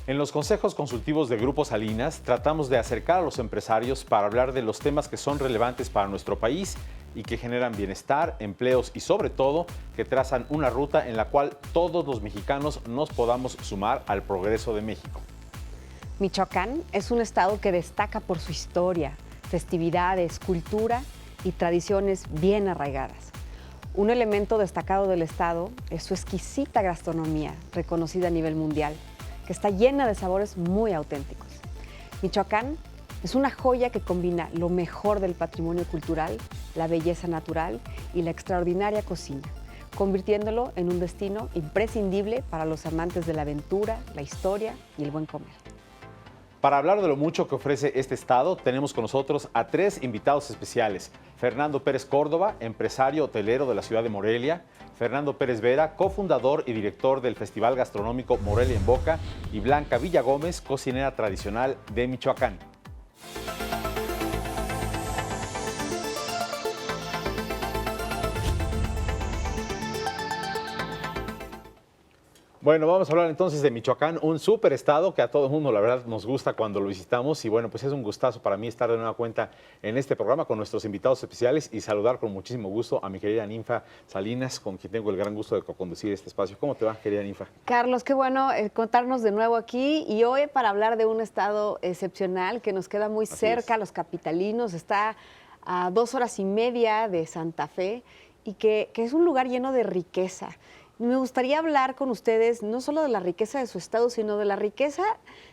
En los consejos consultivos de Grupo Salinas tratamos de acercar a los empresarios para hablar de los temas que son relevantes para nuestro país y que generan bienestar, empleos y sobre todo que trazan una ruta en la cual todos los mexicanos nos podamos sumar al progreso de México. Michoacán es un estado que destaca por su historia, festividades, cultura y tradiciones bien arraigadas. Un elemento destacado del estado es su exquisita gastronomía, reconocida a nivel mundial, que está llena de sabores muy auténticos. Michoacán es una joya que combina lo mejor del patrimonio cultural, la belleza natural y la extraordinaria cocina, convirtiéndolo en un destino imprescindible para los amantes de la aventura, la historia y el buen comer. Para hablar de lo mucho que ofrece este estado, tenemos con nosotros a 3 invitados especiales. Fernando Pérez Córdoba, empresario hotelero de la ciudad de Morelia. Fernando Pérez Vera, cofundador y director del Festival Gastronómico Morelia en Boca. Y Blanca Villagómez, cocinera tradicional de Michoacán. Bueno, vamos a hablar entonces de Michoacán, un súper estado que a todo el mundo, la verdad, nos gusta cuando lo visitamos. Y bueno, pues es un gustazo para mí estar de nueva cuenta en este programa con nuestros invitados especiales y saludar con muchísimo gusto a mi querida Ninfa Salinas, con quien tengo el gran gusto de co-conducir este espacio. ¿Cómo te va, querida Ninfa? Carlos, qué bueno contarnos de nuevo aquí y hoy para hablar de un estado excepcional que nos queda muy cerca a los capitalinos. Está a 2 horas y media de Santa Fe y que es un lugar lleno de riqueza. Me gustaría hablar con ustedes no solo de la riqueza de su estado, sino de la riqueza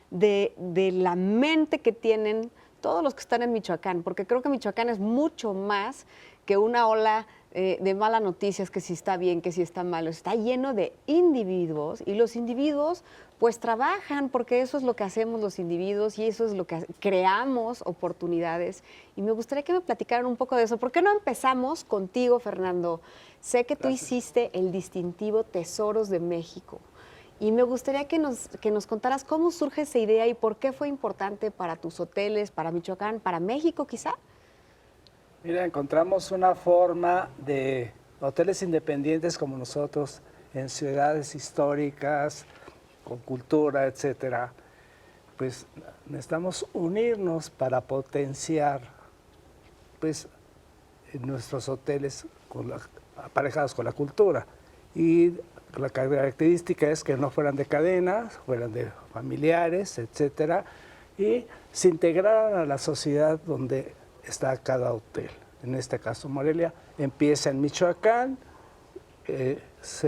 de la mente que tienen todos los que están en Michoacán, porque creo que Michoacán es mucho más que una ola de malas noticias, que si está bien, que si está mal. Está lleno de individuos y los individuos pues trabajan, porque eso es lo que hacemos los individuos y eso es lo que creamos oportunidades. Y me gustaría que me platicaran un poco de eso. ¿Por qué no empezamos contigo, Fernando? Sé que tú hiciste el distintivo Tesoros de México y me gustaría que nos contaras cómo surge esa idea y por qué fue importante para tus hoteles, para Michoacán, para México quizá. Mira, encontramos una forma de hoteles independientes como nosotros en ciudades históricas, con cultura, etcétera. Pues necesitamos unirnos para potenciar pues, nuestros hoteles aparejados con la cultura. Y la característica es que no fueran de cadenas, fueran de familiares, etcétera, y se integraran a la sociedad donde está cada hotel. En este caso, Morelia empieza en Michoacán, es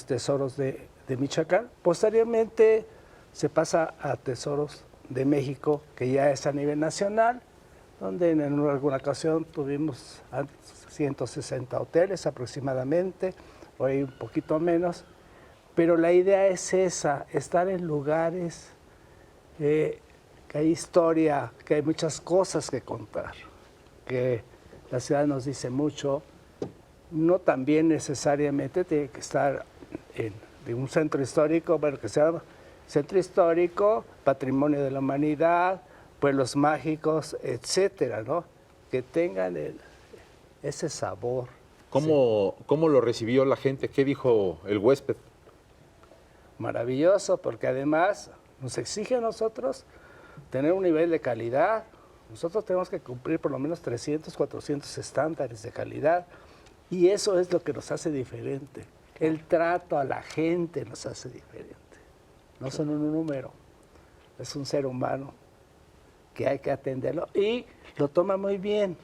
Tesoros de Michoacán. Posteriormente se pasa a Tesoros de México, que ya es a nivel nacional, donde en alguna ocasión tuvimos 160 hoteles aproximadamente, hoy un poquito menos, pero la idea es esa, estar en lugares que hay historia, que hay muchas cosas que contar, que la ciudad nos dice mucho, no también necesariamente tiene que estar en un centro histórico, bueno, que sea centro histórico, patrimonio de la humanidad, pueblos mágicos, etcétera, ¿no? Que tengan ese sabor. ¿Cómo lo recibió la gente? ¿Qué dijo el huésped? Maravilloso, porque además nos exige a nosotros tener un nivel de calidad. Nosotros tenemos que cumplir por lo menos 300, 400 estándares de calidad y eso es lo que nos hace diferente. El trato a la gente nos hace diferente. No son un número, es un ser humano que hay que atenderlo y lo toma muy bien,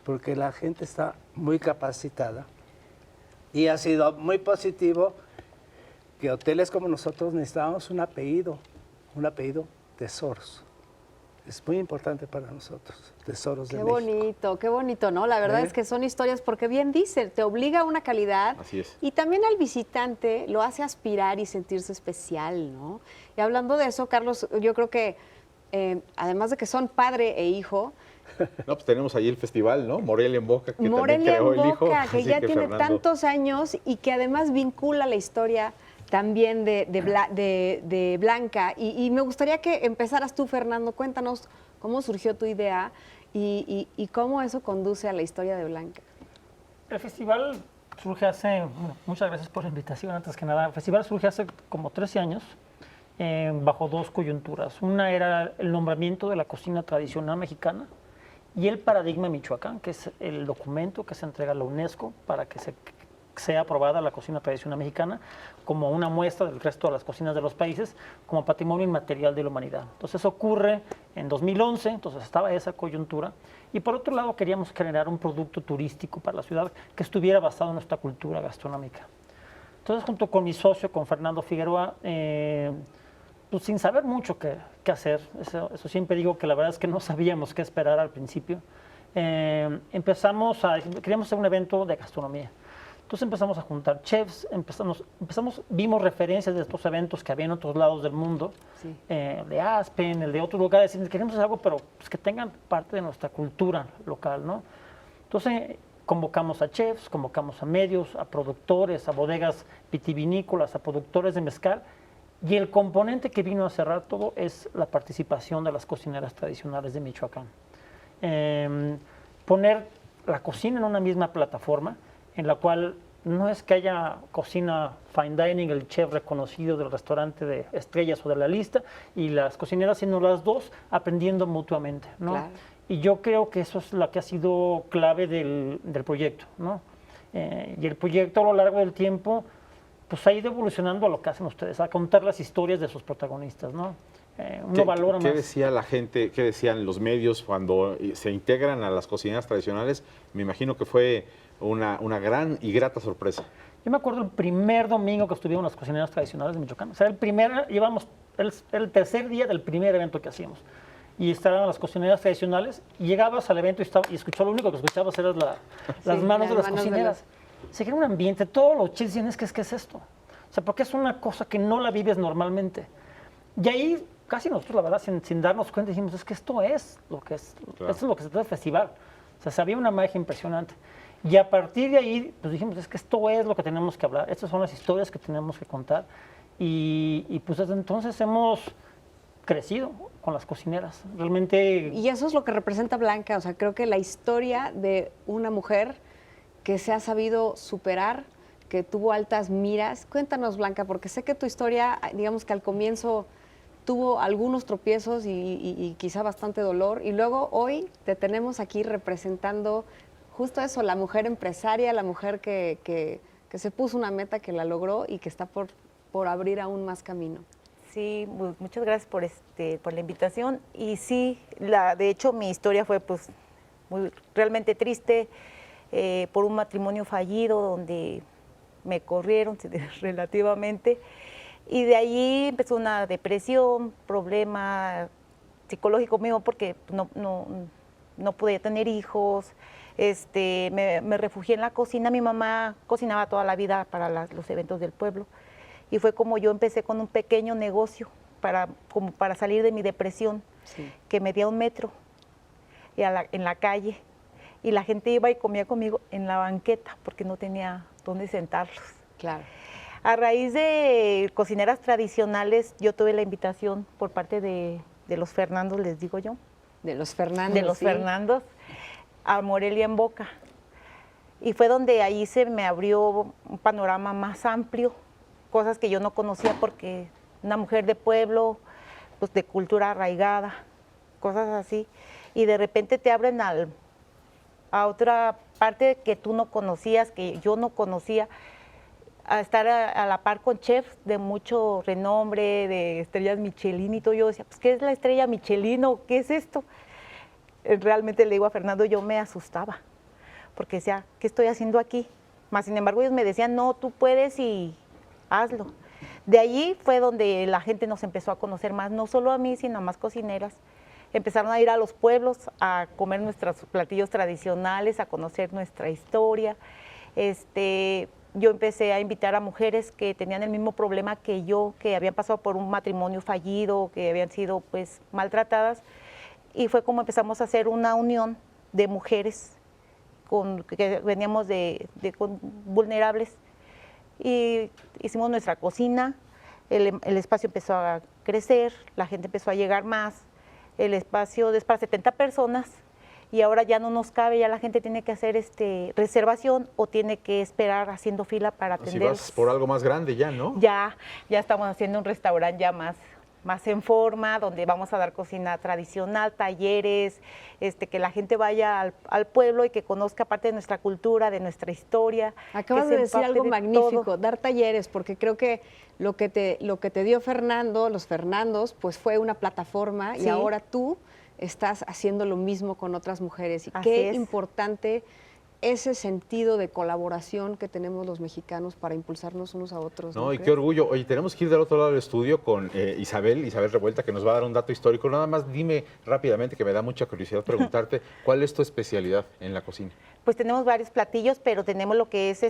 porque la gente está muy capacitada y ha sido muy positivo que hoteles como nosotros necesitábamos un apellido Tesoros. Es muy importante para nosotros, Tesoros de México. Qué bonito, ¿no? La verdad es que son historias, porque bien dice, te obliga a una calidad. Así es. Y también al visitante lo hace aspirar y sentirse especial, ¿no? Y hablando de eso, Carlos, yo creo que además de que son padre e hijo. No, pues tenemos ahí el festival, ¿no? Morelia en Boca, que Morelia también creó en el hijo. Boca, que ya tiene Fernando, tantos años y que además vincula la historia también de Blanca. Y me gustaría que empezaras tú, Fernando. Cuéntanos cómo surgió tu idea y cómo eso conduce a la historia de Blanca. El festival surge hace, bueno, muchas gracias por la invitación, antes que nada. El festival surge hace como 13 años bajo dos coyunturas. Una era el nombramiento de la cocina tradicional mexicana y el paradigma Michoacán, que es el documento que se entrega a la UNESCO para que sea aprobada la cocina tradicional mexicana como una muestra del resto de las cocinas de los países como patrimonio inmaterial de la humanidad. Entonces eso ocurre en 2011, entonces estaba esa coyuntura. Y por otro lado queríamos generar un producto turístico para la ciudad que estuviera basado en nuestra cultura gastronómica. Entonces junto con mi socio, con Fernando Figueroa, pues sin saber mucho qué hacer, eso siempre digo que la verdad es que no sabíamos qué esperar al principio, queríamos hacer un evento de gastronomía. Entonces empezamos a juntar chefs, vimos referencias de estos eventos que había en otros lados del mundo, Sí. De Aspen, el de otros lugares, y queríamos hacer algo, pero pues, que tengan parte de nuestra cultura local, ¿no? Entonces convocamos a chefs, convocamos a medios, a productores, a bodegas vitivinícolas, a productores de mezcal, y el componente que vino a cerrar todo es la participación de las cocineras tradicionales de Michoacán. Poner la cocina en una misma plataforma, en la cual no es que haya cocina fine dining, el chef reconocido del restaurante de estrellas o de la lista, y las cocineras, sino las dos aprendiendo mutuamente, ¿no? Claro. Y yo creo que eso es lo que ha sido clave del proyecto, ¿no? Y el proyecto a lo largo del tiempo pues ha ido evolucionando a lo que hacen ustedes, a contar las historias de sus protagonistas, ¿no? Uno valora ¿Qué más. decía la gente, qué decían los medios cuando se integran a las cocineras tradicionales? Me imagino que fue una gran y grata sorpresa. Yo me acuerdo el primer domingo que estuvieron las cocineras tradicionales de Michoacán. O sea, llevamos el tercer día del primer evento que hacíamos. Y estaban las cocineras tradicionales, y llegabas al evento y escuchabas, lo único que escuchabas eran las manos de las cocineras. Se crea un ambiente, todos los chefs dicen, ¿qué es esto? O sea, porque es una cosa que no la vives normalmente. Y ahí casi nosotros, la verdad, sin darnos cuenta, dijimos, es que esto es lo que es, Claro. esto es lo que se trata del festival. O sea, había una magia impresionante. Y a partir de ahí, pues dijimos, es que esto es lo que tenemos que hablar, estas son las historias que tenemos que contar. Y pues desde entonces hemos crecido con las cocineras. Realmente... Y eso es lo que representa Blanca, o sea, creo que la historia de una mujer que se ha sabido superar, que tuvo altas miras. Cuéntanos, Blanca, porque sé que tu historia, digamos que al comienzo tuvo algunos tropiezos y quizá bastante dolor, y luego hoy te tenemos aquí representando justo eso, la mujer empresaria, la mujer que se puso una meta, que la logró y que está por abrir aún más camino. Sí, muchas gracias por la invitación. Y sí, de hecho mi historia fue pues realmente triste, por un matrimonio fallido donde me corrieron relativamente, y de allí empezó una depresión, problema psicológico mío porque no podía tener hijos. Me refugié en la cocina. Mi mamá cocinaba toda la vida para los eventos del pueblo, y fue como yo empecé con un pequeño negocio como para salir de mi depresión, Sí. que medía 1 metro y en la calle, y la gente iba y comía conmigo en la banqueta porque no tenía dónde sentarlos. Claro. A raíz de cocineras tradicionales, yo tuve la invitación por parte de los Fernandos, les digo yo, De los Fernández. de los sí. Fernandos, a Morelia en Boca. Y fue donde ahí se me abrió un panorama más amplio, cosas que yo no conocía porque una mujer de pueblo, pues de cultura arraigada, cosas así. Y de repente te abren a otra parte que tú no conocías, que yo no conocía, a estar a la par con chefs de mucho renombre, de estrellas Michelin y todo. Yo decía, pues, ¿qué es la estrella Michelin o qué es esto? Realmente le digo a Fernando, yo me asustaba, porque decía, ¿qué estoy haciendo aquí? Más sin embargo, ellos me decían, no, tú puedes y hazlo. De allí fue donde la gente nos empezó a conocer más, no solo a mí, sino a más cocineras. Empezaron a ir a los pueblos a comer nuestros platillos tradicionales, a conocer nuestra historia. Yo empecé a invitar a mujeres que tenían el mismo problema que yo, que habían pasado por un matrimonio fallido, que habían sido pues maltratadas, y fue como empezamos a hacer una unión de mujeres que veníamos con vulnerables, y hicimos nuestra cocina. El espacio empezó a crecer, la gente empezó a llegar más. El espacio es para 70 personas, y ahora ya no nos cabe, ya la gente tiene que hacer reservación o tiene que esperar haciendo fila para Si atender. vas por algo más grande ya, ¿no? Ya estamos haciendo un restaurante ya más en forma, donde vamos a dar cocina tradicional, talleres, que la gente vaya al pueblo y que conozca parte de nuestra cultura, de nuestra historia. Acabas que de se decir empape algo de magnífico, todo. dar talleres, porque creo que lo que te dio Fernando, los Fernandos, pues fue una plataforma y Sí. ahora tú estás haciendo lo mismo con otras mujeres. Y Así qué es. importante ese sentido de colaboración que tenemos los mexicanos para impulsarnos unos a otros. No, y crees? qué orgullo. Oye, tenemos que ir del otro lado del estudio con Isabel Revuelta, que nos va a dar un dato histórico. Nada más dime rápidamente, que me da mucha curiosidad preguntarte, ¿cuál es tu especialidad en la cocina? Pues tenemos varios platillos, pero tenemos lo que es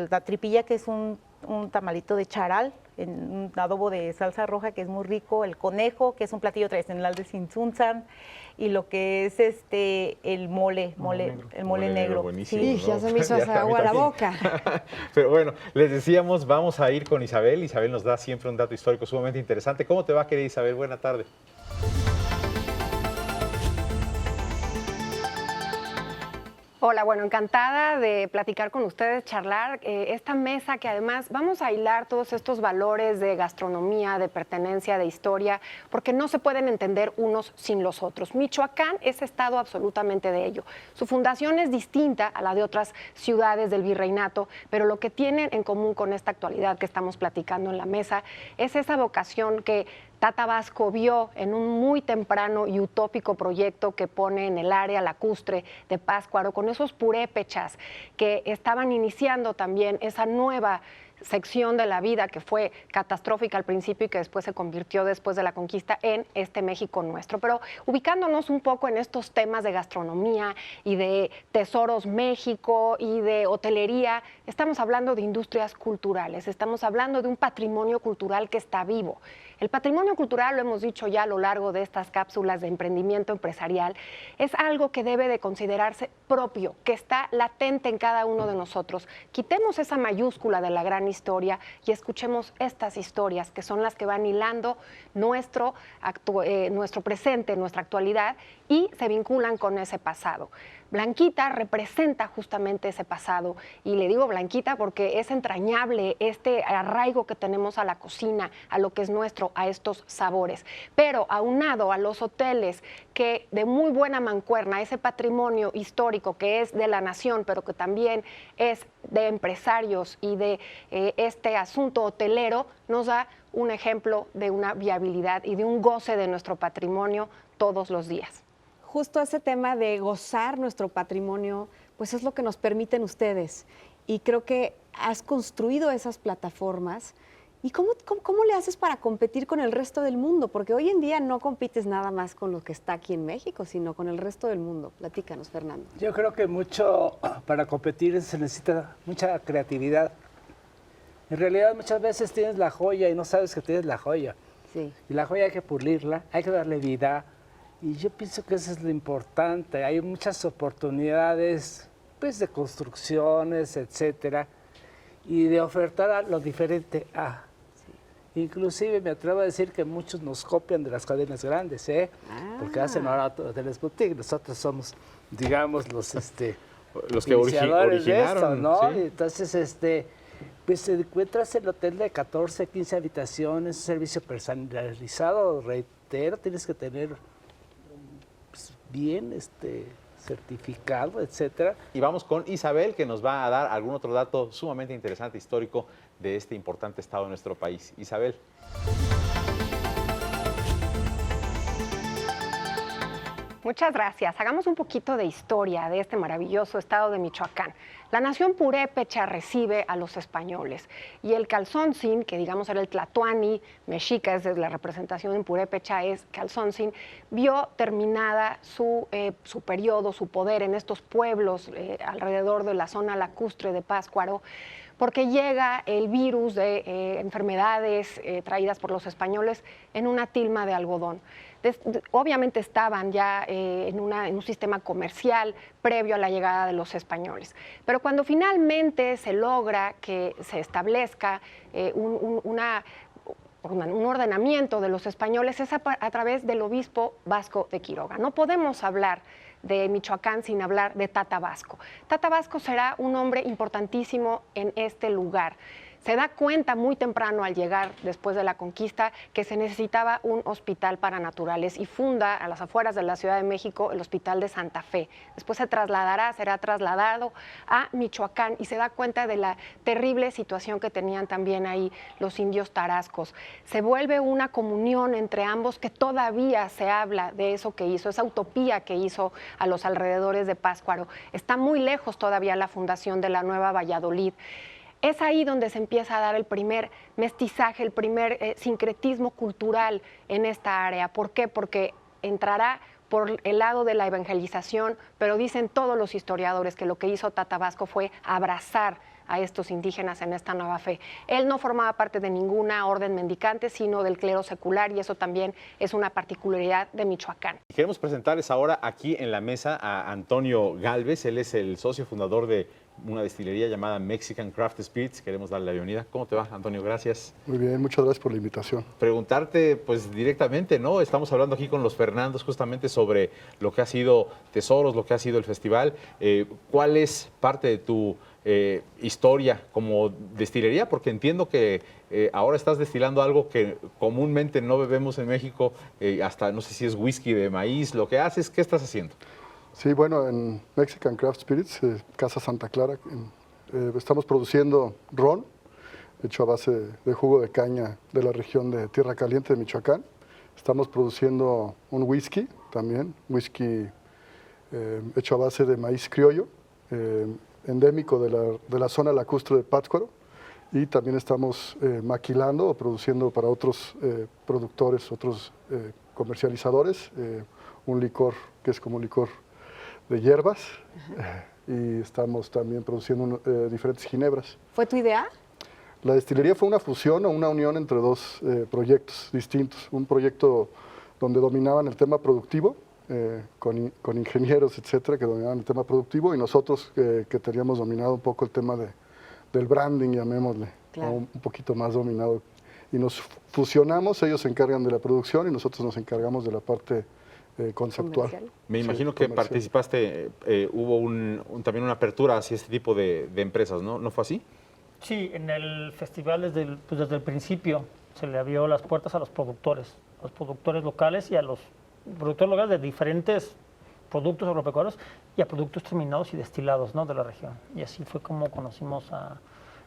la tripilla, que es un tamalito de charal, en un adobo de salsa roja que es muy rico, el conejo, que es un platillo tradicional de Tzintzuntzan, y lo que es el mole negro. Buenísimo. Sí, ya se me hizo Ya, a mí agua a la también. boca. Pero bueno, les decíamos, vamos a ir con Isabel. Isabel nos da siempre un dato histórico sumamente interesante. ¿Cómo te va, querida Isabel? Buena tarde. Hola, bueno, encantada de platicar con ustedes, charlar. Esta mesa que además vamos a hilar todos estos valores de gastronomía, de pertenencia, de historia, porque no se pueden entender unos sin los otros. Michoacán es estado absolutamente de ello. Su fundación es distinta a la de otras ciudades del virreinato, pero lo que tienen en común con esta actualidad que estamos platicando en la mesa es esa vocación que Tata Vasco vio en un muy temprano y utópico proyecto que pone en el área lacustre de Pátzcuaro, con esos purépechas que estaban iniciando también esa nueva sección de la vida que fue catastrófica al principio y que después se convirtió después de la conquista en este México nuestro. Pero ubicándonos un poco en estos temas de gastronomía y de Tesoros México y de hotelería, estamos hablando de industrias culturales, estamos hablando de un patrimonio cultural que está vivo. El patrimonio cultural, lo hemos dicho ya a lo largo de estas cápsulas de emprendimiento empresarial, es algo que debe de considerarse propio, que está latente en cada uno de nosotros. Quitemos esa mayúscula de la gran historia y escuchemos estas historias, que son las que van hilando nuestro presente, nuestra actualidad, y se vinculan con ese pasado. Blanquita representa justamente ese pasado, y le digo Blanquita porque es entrañable este arraigo que tenemos a la cocina, a lo que es nuestro, a estos sabores. Pero aunado a los hoteles que de muy buena mancuerna, ese patrimonio histórico que es de la nación, pero que también es de empresarios y de este asunto hotelero, nos da un ejemplo de una viabilidad y de un goce de nuestro patrimonio todos los días. Justo ese tema de gozar nuestro patrimonio, pues es lo que nos permiten ustedes. Y creo que has construido esas plataformas. ¿Y cómo le haces para competir con el resto del mundo? Porque hoy en día no compites nada más con lo que está aquí en México, sino con el resto del mundo. Platícanos, Fernando. Yo creo que para competir se necesita mucha creatividad. En realidad muchas veces tienes la joya y no sabes que tienes la joya. Sí. Y la joya hay que pulirla, hay que darle vida. Y yo pienso que eso es lo importante. Hay muchas oportunidades, pues, de construcciones, etcétera, y de ofertar a lo diferente a. Sí. Inclusive me atrevo a decir que muchos nos copian de las cadenas grandes, porque hacen ahora hoteles boutique. Nosotros somos, digamos, los que iniciadores de esto, originaron, ¿no? ¿sí? Entonces, pues encuentras el hotel de 14, 15 habitaciones, un servicio personalizado, reitero, tienes que tener bien certificado, etcétera. Y vamos con Isabel, que nos va a dar algún otro dato sumamente interesante, histórico, de este importante estado de nuestro país. Isabel. Muchas gracias. Hagamos un poquito de historia de este maravilloso estado de Michoacán. La nación purépecha recibe a los españoles y el Calzoncin, que digamos era el tlatoani, mexica, es la representación en purépecha, es Calzoncin, vio terminada su periodo, su poder en estos pueblos alrededor de la zona lacustre de Pátzcuaro, porque llega el virus de enfermedades traídas por los españoles en una tilma de algodón. Obviamente estaban ya en un sistema comercial previo a la llegada de los españoles. Pero cuando finalmente se logra que se establezca un ordenamiento de los españoles, es a través del obispo Vasco de Quiroga. No podemos hablar de Michoacán sin hablar de Tata Vasco. Tata Vasco será un hombre importantísimo en este lugar. Se da cuenta muy temprano al llegar después de la conquista que se necesitaba un hospital para naturales y funda a las afueras de la Ciudad de México el Hospital de Santa Fe. Después será trasladado a Michoacán y se da cuenta de la terrible situación que tenían también ahí los indios tarascos. Se vuelve una comunión entre ambos que todavía se habla de eso que hizo, esa utopía que hizo a los alrededores de Pátzcuaro. Está muy lejos todavía la fundación de la Nueva Valladolid. Es ahí donde se empieza a dar el primer mestizaje, el primer sincretismo cultural en esta área. ¿Por qué? Porque entrará por el lado de la evangelización, pero dicen todos los historiadores que lo que hizo Tata Vasco fue abrazar a estos indígenas en esta nueva fe. Él no formaba parte de ninguna orden mendicante, sino del clero secular, y eso también es una particularidad de Michoacán. Queremos presentarles ahora aquí en la mesa a Antonio Galvez. Él es el socio fundador de una destilería llamada Mexican Craft Spirits. Queremos darle la bienvenida. ¿Cómo te va, Antonio? Gracias. Muy bien, muchas gracias por la invitación. Preguntarte, pues directamente, ¿no? Estamos hablando aquí con los Fernandos justamente sobre lo que ha sido Tesoros, lo que ha sido el festival. ¿Cuál es parte de tu historia como destilería? Porque entiendo que ahora estás destilando algo que comúnmente no bebemos en México, hasta no sé si es whisky de maíz. Lo que haces, ¿qué estás haciendo? Sí, bueno, en Mexican Craft Spirits, Casa Santa Clara, estamos produciendo ron, hecho a base de jugo de caña de la región de Tierra Caliente de Michoacán. Estamos produciendo un whisky también, whisky hecho a base de maíz criollo, endémico de la zona lacustre de Pátzcuaro. Y también estamos maquilando o produciendo para otros productores, otros comercializadores, un licor que es como un licor de hierbas, y estamos también produciendo diferentes ginebras. ¿Fue tu idea? La destilería fue una fusión o una unión entre dos proyectos distintos. Un proyecto donde dominaban el tema productivo, con ingenieros, etcétera, que dominaban el tema productivo, y nosotros que teníamos dominado un poco el tema del branding, llamémosle, claro, un poquito más dominado. Y nos fusionamos, ellos se encargan de la producción y nosotros nos encargamos de la parte conceptual. Comercial. Me imagino Sí, que comercial. participaste, hubo también una apertura hacia este tipo de empresas, ¿no? ¿No fue así? Sí, en el festival desde el principio se le abrió las puertas a los productores locales y a los productores locales de diferentes productos agropecuarios y a productos terminados y destilados, ¿no?, de la región. Y así fue como conocimos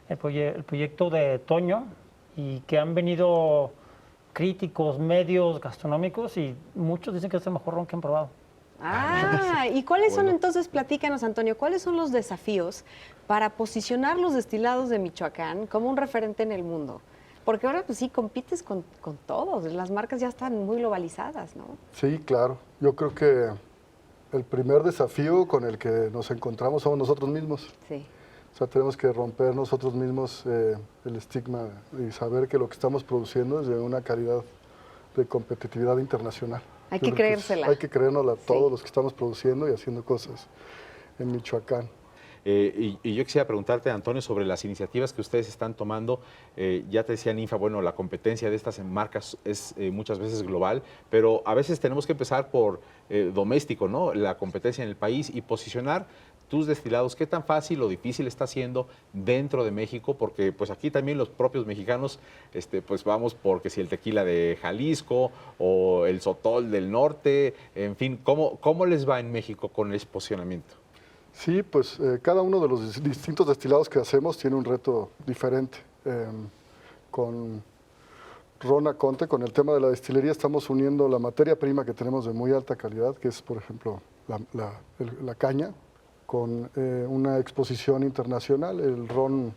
el proyecto de Toño, y que han venido críticos, medios gastronómicos, y muchos dicen que es el mejor ron que han probado. ¿Y cuáles son Bueno. entonces, platícanos, Antonio, cuáles son los desafíos para posicionar los destilados de Michoacán como un referente en el mundo? Porque ahora pues sí compites con todos, las marcas ya están muy globalizadas, ¿no? Sí, claro. Yo creo que el primer desafío con el que nos encontramos somos nosotros mismos. Sí. O sea, tenemos que romper nosotros mismos el estigma y saber que lo que estamos produciendo es de una calidad de competitividad internacional. Hay Yo que creo creérsela. hay que creérnosla a Sí. todos los que estamos produciendo y haciendo cosas en Michoacán. Y yo quisiera preguntarte, Antonio, sobre las iniciativas que ustedes están tomando. Ya te decía Ninfa, bueno, la competencia de estas marcas es muchas veces global, pero a veces tenemos que empezar por doméstico, ¿no? La competencia en el país y posicionar tus destilados. ¿Qué tan fácil o difícil está siendo dentro de México? Porque pues aquí también los propios mexicanos, pues vamos porque si el tequila de Jalisco o el sotol del norte, en fin, ¿cómo les va en México con ese posicionamiento? Sí, pues cada uno de los distintos destilados que hacemos tiene un reto diferente. Con Ron Aconte, con el tema de la destilería, estamos uniendo la materia prima que tenemos de muy alta calidad, que es, por ejemplo, la caña, con una exposición internacional. El Ron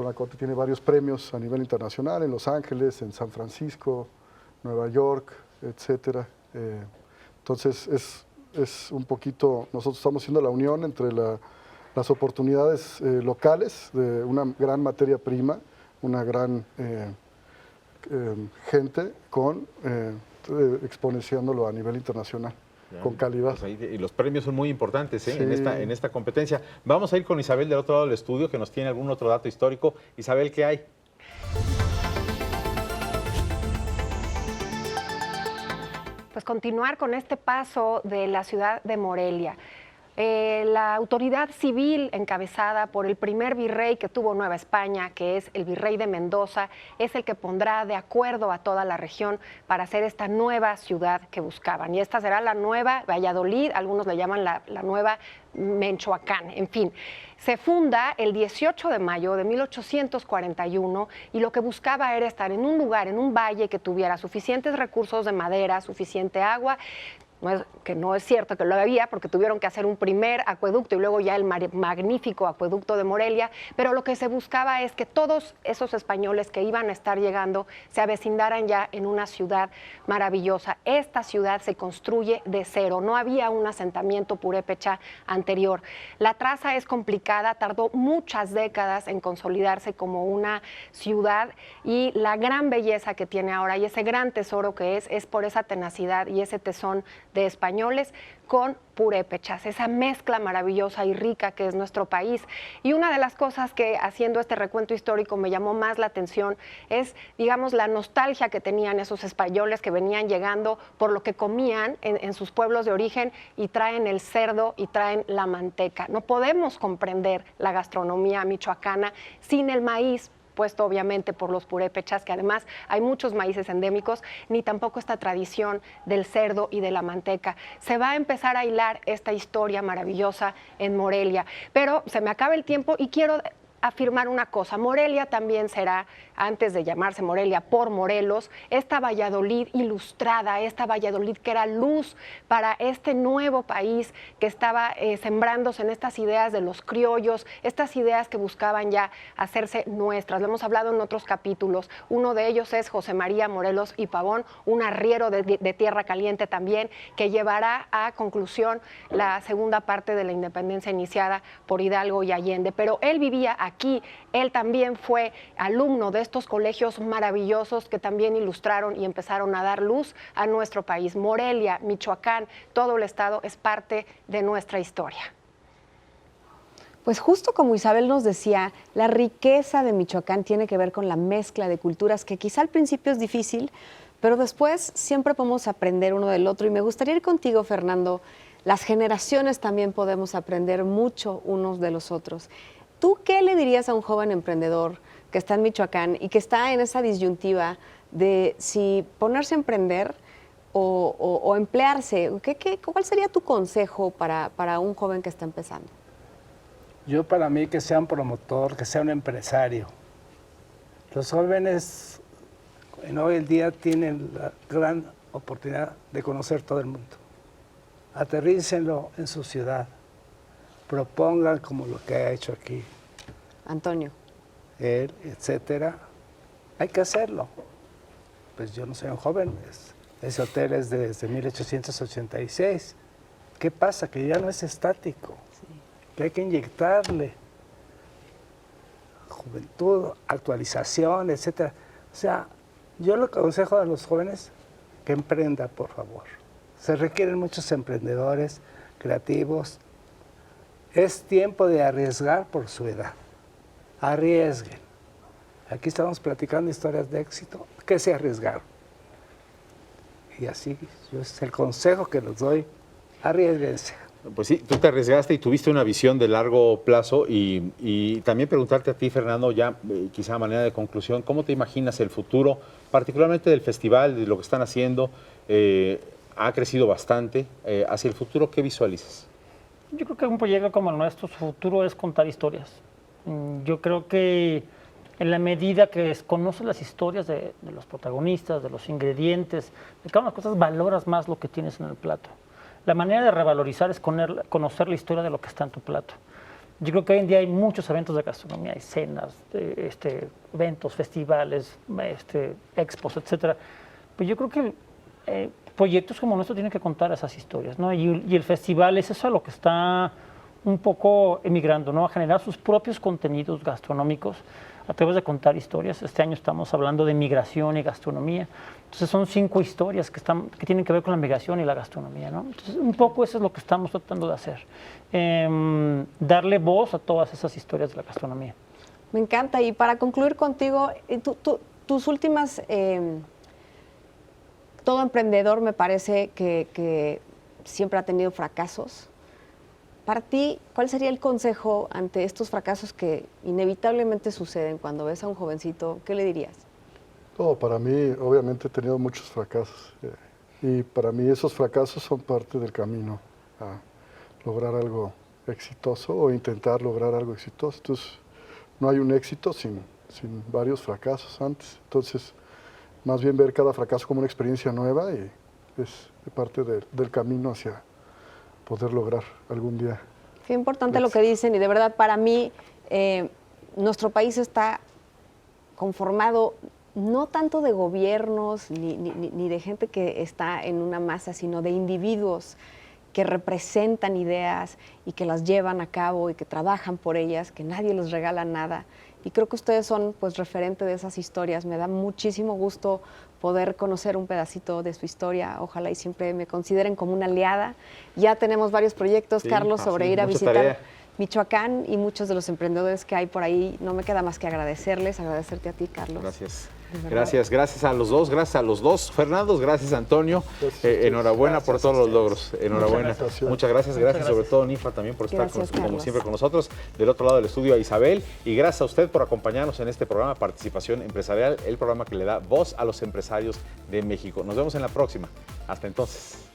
Aconte tiene varios premios a nivel internacional, en Los Ángeles, en San Francisco, Nueva York, etcétera. Entonces es un poquito, nosotros estamos haciendo la unión entre las oportunidades locales de una gran materia prima, una gran gente exponenciándolo a nivel internacional, con calidad. Pues ahí, y los premios son muy importantes Sí. en esta competencia. Vamos a ir con Isabel del otro lado del estudio, que nos tiene algún otro dato histórico. Isabel, ¿qué hay? pues continuar con este paso de la ciudad de Morelia. La autoridad civil encabezada por el primer virrey que tuvo Nueva España, que es el virrey de Mendoza, es el que pondrá de acuerdo a toda la región para hacer esta nueva ciudad que buscaban. Y esta será la nueva Valladolid, algunos le llaman la nueva Menchoacán, en fin. Se funda el 18 de mayo de 1841 y lo que buscaba era estar en un lugar, en un valle que tuviera suficientes recursos de madera, suficiente agua. Que no es cierto que lo había, porque tuvieron que hacer un primer acueducto y luego ya el magnífico acueducto de Morelia, pero lo que se buscaba es que todos esos españoles que iban a estar llegando se avecindaran ya en una ciudad maravillosa. Esta ciudad se construye de cero, no había un asentamiento purépecha anterior. La traza es complicada, tardó muchas décadas en consolidarse como una ciudad, y la gran belleza que tiene ahora y ese gran tesoro que es por esa tenacidad y ese tesón de españoles con purépechas, esa mezcla maravillosa y rica que es nuestro país. Y una de las cosas que, haciendo este recuento histórico, me llamó más la atención es, digamos, la nostalgia que tenían esos españoles que venían llegando por lo que comían en sus pueblos de origen, y traen el cerdo y traen la manteca. No podemos comprender la gastronomía michoacana sin el maíz, puesto obviamente por los purépechas, que además hay muchos maíces endémicos, ni tampoco esta tradición del cerdo y de la manteca. Se va a empezar a hilar esta historia maravillosa en Morelia, pero se me acaba el tiempo y quiero afirmar una cosa: Morelia también será, antes de llamarse Morelia por Morelos, esta Valladolid ilustrada, esta Valladolid que era luz para este nuevo país que estaba sembrándose en estas ideas de los criollos, estas ideas que buscaban ya hacerse nuestras. Lo hemos hablado en otros capítulos. Uno de ellos es José María Morelos y Pavón, un arriero de tierra caliente también, que llevará a conclusión la segunda parte de la independencia iniciada por Hidalgo y Allende. Pero él vivía aquí, él también fue alumno de estos colegios maravillosos que también ilustraron y empezaron a dar luz a nuestro país. Morelia, Michoacán, todo el estado es parte de nuestra historia. Pues justo como Isabel nos decía, la riqueza de Michoacán tiene que ver con la mezcla de culturas, que quizá al principio es difícil, pero después siempre podemos aprender uno del otro. Y me gustaría ir contigo, Fernando. Las generaciones también podemos aprender mucho unos de los otros. ¿Tú qué le dirías a un joven emprendedor que está en Michoacán y que está en esa disyuntiva de si ponerse a emprender o emplearse? ¿Cuál sería tu consejo para un joven que está empezando? Yo, para mí, que sea un promotor, que sea un empresario. Los jóvenes en hoy en día tienen la gran oportunidad de conocer todo el mundo. Aterrícenlo en su ciudad. Propongan como lo que ha hecho aquí Antonio. Él, etcétera. Hay que hacerlo. Pues yo no soy un joven, ese hotel es desde 1886. ¿Qué pasa? Que ya no es estático, sí. Que hay que inyectarle juventud, actualización, etcétera. O sea, yo le aconsejo a los jóvenes que emprendan, por favor. Se requieren muchos emprendedores creativos. Es tiempo de arriesgar por su edad. Arriesguen. Aquí estamos platicando historias de éxito que se arriesgaron. Y así, yo es el consejo que les doy: arriesguense. Pues sí, tú te arriesgaste y tuviste una visión de largo plazo, y también preguntarte a ti, Fernando, ya quizá a manera de conclusión, ¿cómo te imaginas el futuro, particularmente del festival, de lo que están haciendo? Ha crecido bastante. Hacia el futuro, ¿qué visualizas? Yo creo que un proyecto como el nuestro, su futuro es contar historias. Yo creo que en la medida que conoces las historias de los protagonistas, de los ingredientes, de cada una de las cosas, valoras más lo que tienes en el plato. La manera de revalorizar es conocer la historia de lo que está en tu plato. Yo creo que hoy en día hay muchos eventos de gastronomía, hay cenas, eventos, festivales, expos, etcétera. Pues yo creo que proyectos como nuestro tienen que contar esas historias, ¿no? Y el festival es eso a lo que está un poco emigrando, ¿no? A generar sus propios contenidos gastronómicos a través de contar historias. Este año estamos hablando de migración y gastronomía. Entonces son 5 historias que tienen que ver con la migración y la gastronomía, ¿no? Entonces un poco eso es lo que estamos tratando de hacer. Darle voz a todas esas historias de la gastronomía. Me encanta. Y para concluir contigo, tus últimas todo emprendedor me parece que siempre ha tenido fracasos. Para ti, ¿cuál sería el consejo ante estos fracasos que inevitablemente suceden cuando ves a un jovencito? ¿Qué le dirías? Para mí, obviamente, he tenido muchos fracasos. Y para mí esos fracasos son parte del camino a lograr algo exitoso o intentar lograr algo exitoso. Entonces, no hay un éxito sin varios fracasos antes. Entonces, más bien ver cada fracaso como una experiencia nueva y es parte del camino hacia poder lograr algún día. Qué importante lo que dicen y de verdad para mí nuestro país está conformado no tanto de gobiernos ni de gente que está en una masa, sino de individuos que representan ideas y que las llevan a cabo y que trabajan por ellas, que nadie les regala nada. Y creo que ustedes son pues referente de esas historias. Me da muchísimo gusto poder conocer un pedacito de su historia. Ojalá y siempre me consideren como una aliada. Ya tenemos varios proyectos, sí, Carlos, sobre ir a visitar tarea. Michoacán y muchos de los emprendedores que hay por ahí. No me queda más que agradecerte a ti, Carlos. Gracias. Gracias a los dos. Fernando, gracias Antonio. Enhorabuena por todos los logros. Enhorabuena. Muchas gracias sobre todo Ninfa también por estar como siempre con nosotros. Del otro lado del estudio a Isabel y gracias a usted por acompañarnos en este programa Participación Empresarial, el programa que le da voz a los empresarios de México. Nos vemos en la próxima. Hasta entonces.